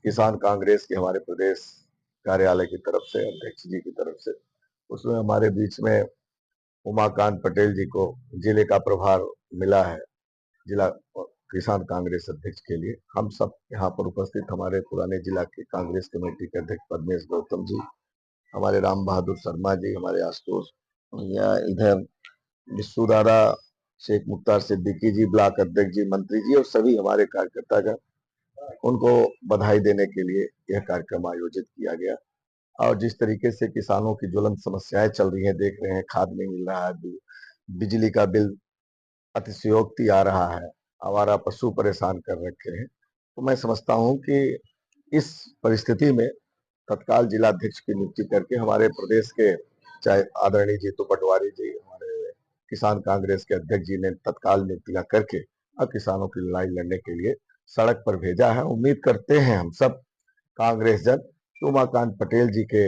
किसान कांग्रेस के हमारे प्रदेश कार्यालय की तरफ से, अध्यक्ष जी की तरफ से, उसमें हमारे बीच में उमाकांत पटेल जी को जिले का प्रभार मिला है, जिला किसान कांग्रेस अध्यक्ष के लिए। हम सब यहाँ पर उपस्थित हमारे पुराने जिला के कांग्रेस कमेटी के अध्यक्ष पद्मेश गौतम जी, हमारे राम बहादुर शर्मा जी, हमारे आशुतोष या इधर विशु दादा, शेख मुख्तार सिद्दीकी जी, ब्लॉक अध्यक्ष जी, मंत्री जी और सभी हमारे कार्यकर्ता का उनको बधाई देने के लिए यह कार्यक्रम आयोजित किया गया। और जिस तरीके से किसानों की ज्वलंत समस्याएं चल रही हैं, देख रहे हैं, खाद नहीं मिल रहा है, बिजली का बिल अतिशयोक्ति आ रहा है, आवारा पशु परेशान कर रखे हैं, तो मैं समझता हूं कि इस परिस्थिति में तत्काल जिलाध्यक्ष की नियुक्ति करके हमारे प्रदेश के चाहे आदरणीय जीतू पटवारी जी, हमारे किसान कांग्रेस के अध्यक्ष जी ने तत्काल नियुक्तियां करके अब किसानों की लड़ाई लड़ने के लिए सड़क पर भेजा है। उम्मीद करते हैं हम सब कांग्रेस जन उमाकांत पटेल जी के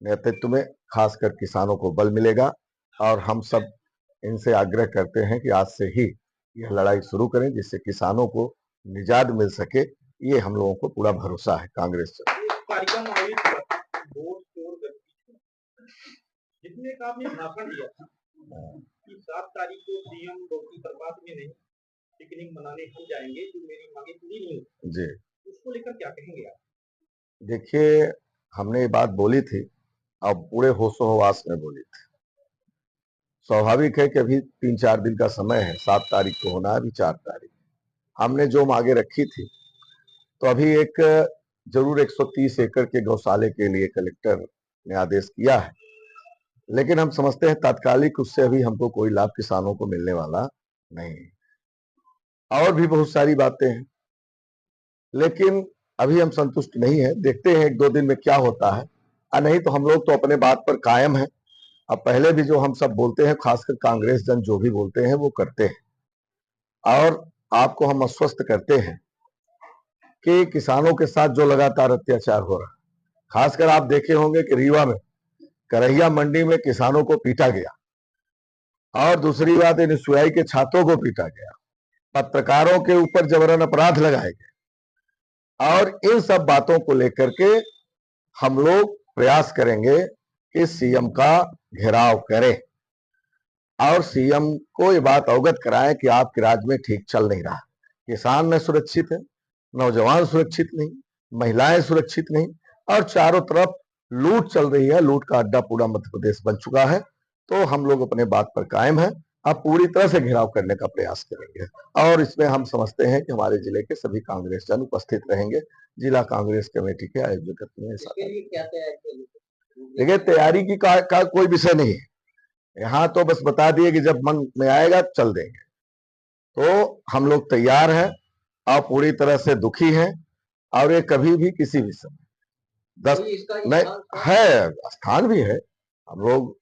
नेतृत्व में खासकर किसानों को बल मिलेगा और हम सब इनसे आग्रह करते हैं कि आज से ही यह लड़ाई शुरू करें जिससे किसानों को निजात मिल सके। ये हम लोगों को पूरा भरोसा है कांग्रेस से। कार्यक्रम आयोजित हुआ था, वोट चोर व्यक्ति जिसमें का आपने भाषण दिया था कि 7 तारीख को सीएम बहुती प्रभात में नहीं पिकनिक मनाने हम जाएंगे, जो मेरी मांगे पूरी नहीं हुई जी, उसको लेकर क्या कहेंगे आप? देखिए, हमने ये बात बोली थी, अब पूरे होशो हवास में बोली थी। स्वाभाविक है कि अभी 3-4 दिन का समय है, 7 तारीख को होना है, अभी 4 तारीख। हमने जो मांगे रखी थी, तो अभी एक जरूर 130 एकड़ के गौशाले के लिए कलेक्टर ने आदेश किया है, लेकिन हम समझते हैं तात्कालिक उससे अभी हमको कोई लाभ किसानों को मिलने वाला नहीं। और भी बहुत सारी बातें हैं, लेकिन अभी हम संतुष्ट नहीं है, देखते हैं 1-2 दिन में क्या होता है। नहीं तो हम लोग तो अपने बात पर कायम हैं। अब पहले भी जो हम सब बोलते हैं, खासकर कांग्रेस जन जो भी बोलते हैं वो करते हैं। और आपको हम आश्वस्त करते हैं कि किसानों के साथ जो लगातार अत्याचार हो रहा है, खासकर आप देखे होंगे कि रीवा में करहिया मंडी में किसानों को पीटा गया, और दूसरी बात एनएसयूआई के छात्रों को पीटा गया, पत्रकारों के ऊपर जबरन अपराध लगाए गए। और इन सब बातों को लेकर के हम लोग प्रयास करेंगे कि सीएम का घेराव करें और सीएम को ये बात अवगत कराएं कि आपके राज्य में ठीक चल नहीं रहा, किसान न सुरक्षित है, नौजवान सुरक्षित नहीं, महिलाएं सुरक्षित नहीं, और चारों तरफ लूट चल रही है। लूट का अड्डा पूरा मध्य प्रदेश बन चुका है। तो हम लोग अपने बात पर कायम हैं, अब पूरी तरह से घेराव करने का प्रयास करेंगे और इसमें हम समझते हैं कि हमारे जिले के सभी कांग्रेस जन उपस्थित रहेंगे। जिला कांग्रेस कमेटी के आयोजक देखिए, तैयारी की का कोई विषय नहीं है, यहाँ तो बस बता दिए कि जब मन में आएगा चल देंगे। तो हम लोग तैयार हैं और पूरी तरह से दुखी हैं, और ये कभी भी किसी भी समय 10 नहीं है, स्थान भी है। हम लोग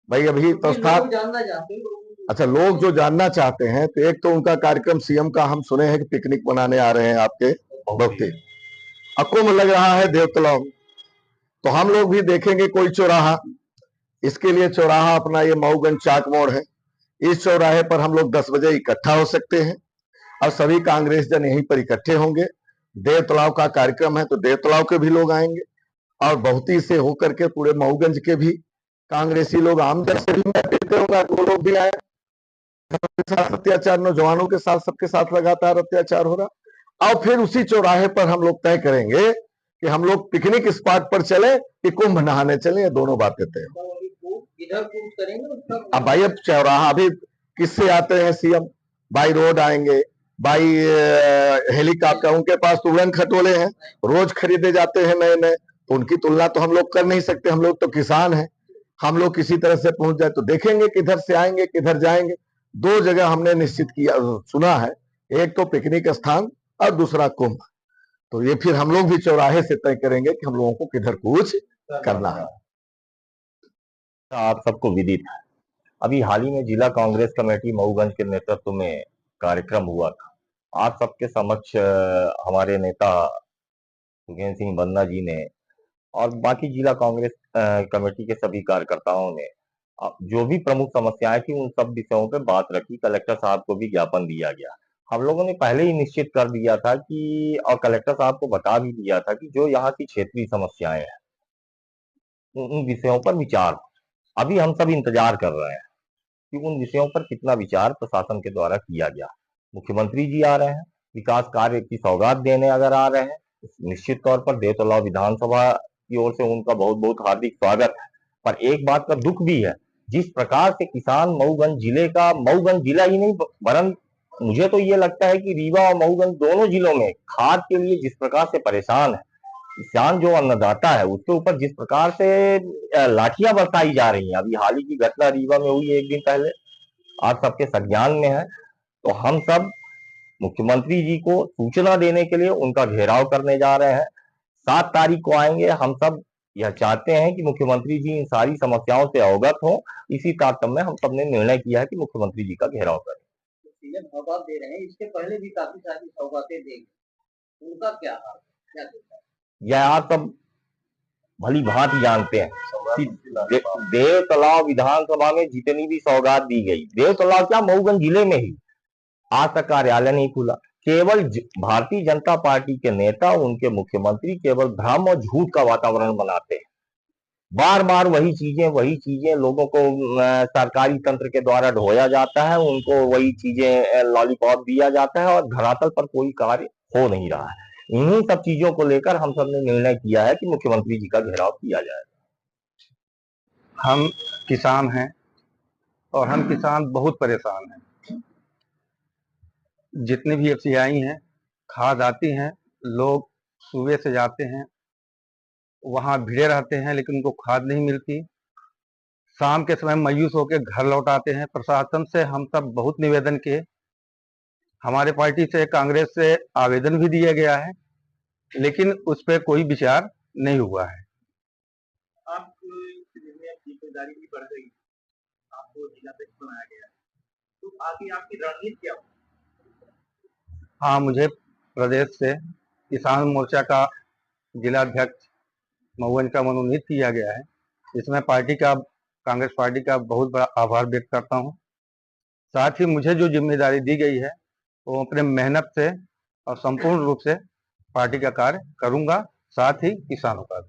भाई अभी तो स्थान जानना चाहते हैं। अच्छा, लोग जो जानना चाहते हैं, तो एक तो उनका कार्यक्रम सीएम का हम सुने हैं कि पिकनिक मनाने आ रहे हैं आपके भक्ति, कुंभ लग रहा है देवतलाव, तो हम लोग भी देखेंगे कोई चौराहा। इसके लिए चौराहा अपना ये मऊगंज चाक मोड़ है, इस चौराहे पर हम लोग 10 बजे इकट्ठा हो सकते हैं और सभी कांग्रेस जन यहीं पर इकट्ठे होंगे। देव तालाब का कार्यक्रम है तो देव तालाब के भी लोग आएंगे, और बहुती से होकर के पूरे मऊगंज के भी कांग्रेसी लोग, आम जन से भी मैं अपील करूंगा वो लोग भी आए। अत्याचार नौजवानों के साथ, सबके साथ लगातार अत्याचार हो रहा। और फिर उसी चौराहे पर हम लोग तय करेंगे कि हम लोग पिकनिक स्पॉट पर चले कि कुंभ नहाने चले, ये दोनों बातें तय। अब भाई, अब चौराहा अभी किससे आते हैं सीएम? बाई रोड आएंगे, बाई हेलीकॉप्टर, उनके पास तो उड़न खटोले हैं, रोज खरीदे जाते हैं नए नए, तो उनकी तुलना तो हम लोग कर नहीं सकते। हम लोग तो किसान हैं, हम लोग किसी तरह से पहुंच जाए तो देखेंगे किधर से आएंगे किधर जाएंगे। 2 जगह हमने निश्चित किया, सुना है, एक तो पिकनिक स्थान और दूसरा कुंभ। तो ये फिर हम लोग भी चौराहे से तय करेंगे कि हम लोगों को किधर कूच करना है। आप सबको विदित है, अभी हाल ही में जिला कांग्रेस कमेटी मऊगंज के नेतृत्व में कार्यक्रम हुआ था। आप सबके समक्ष हमारे नेता सुखेंद्र सिंह बंदा जी ने और बाकी जिला कांग्रेस कमेटी के सभी कार्यकर्ताओं ने जो भी प्रमुख समस्याएं थी उन सब विषयों पर बात रखी। कलेक्टर साहब को भी ज्ञापन दिया गया। हम लोगों ने पहले ही निश्चित कर दिया था कि, और कलेक्टर साहब को बता भी दिया था कि जो यहाँ की क्षेत्रीय समस्याएं हैं उन विषयों पर विचार हो। अभी हम सब इंतजार कर रहे हैं कि उन विषयों पर कितना विचार प्रशासन के द्वारा किया गया। मुख्यमंत्री जी आ रहे हैं, विकास कार्य की सौगात देने अगर आ रहे हैं, निश्चित तौर पर देवतला विधानसभा की ओर से उनका बहुत बहुत हार्दिक स्वागत है। पर एक बात का दुख भी है, जिस प्रकार से किसान मऊगंज जिला ही नहीं वरन मुझे तो ये लगता है कि रीवा और मऊगंज दोनों जिलों में खाद के लिए जिस प्रकार से परेशान है, किसान जो अन्नदाता है उसके ऊपर जिस प्रकार से लाठियां बरसाई जा रही हैं। अभी हाल ही की घटना रीवा में हुई एक दिन पहले, आप सबके संज्ञान में है। तो हम सब मुख्यमंत्री जी को सूचना देने के लिए उनका घेराव करने जा रहे हैं। 7 तारीख को आएंगे। हम सब यह चाहते हैं कि मुख्यमंत्री जी इन सारी समस्याओं से अवगत हो। इसी तारतम्य में हम सब ने निर्णय किया है कि मुख्यमंत्री जी का घेराव करें। सीएम सौगात दे रहे हैं, इसके पहले भी काफी सारी सौगातें देंगे, उनका क्या हाल क्या कहता है? यह आप सब भली भांति जानते हैं कि देव तालाब विधानसभा में जितनी भी सौगात दी गई, देव तालाब क्या मऊगंज जिले में ही आज तक कार्यालय नहीं खुला। केवल भारतीय जनता पार्टी के नेता, उनके मुख्यमंत्री केवल भ्रम और झूठ का वातावरण बनाते हैं। बार बार वही चीजें लोगों को सरकारी तंत्र के द्वारा ढोया जाता है, उनको वही चीजें लॉलीपॉप दिया जाता है और धरातल पर कोई कार्य हो नहीं रहा है। इन्हीं सब चीजों को लेकर हम सब ने निर्णय किया है कि मुख्यमंत्री जी का घेराव किया जाए। हम किसान हैं और हम किसान बहुत परेशान हैं। जितनी भी एफसीआई हैं, खाद आती हैं, लोग सुबह से जाते हैं, वहाँ भिड़े रहते हैं, लेकिन उनको खाद नहीं मिलती। शाम के समय मायूस होकर घर लौट आते हैं। प्रशासन से हम सब बहुत निवेदन किए, हमारे पार्टी से कांग्रेस से आवेदन भी दिया गया है, लेकिन उस पर कोई विचार नहीं हुआ है। आपकी जिम्मेदारी भी बढ़ गई, आपको जिलाध्यक्ष बनाया गया है, तो आगे आपकी रणनीति क्या होगी? हाँ, मुझे प्रदेश से किसान मोर्चा का जिलाध्यक्ष मऊगंज का मनोनीत किया गया है। इसमें कांग्रेस पार्टी का बहुत बड़ा आभार व्यक्त करता हूँ। साथ ही मुझे जो जिम्मेदारी दी गई है वो अपने मेहनत से और संपूर्ण रूप से पार्टी का कार्य करूंगा, साथ ही किसानों का।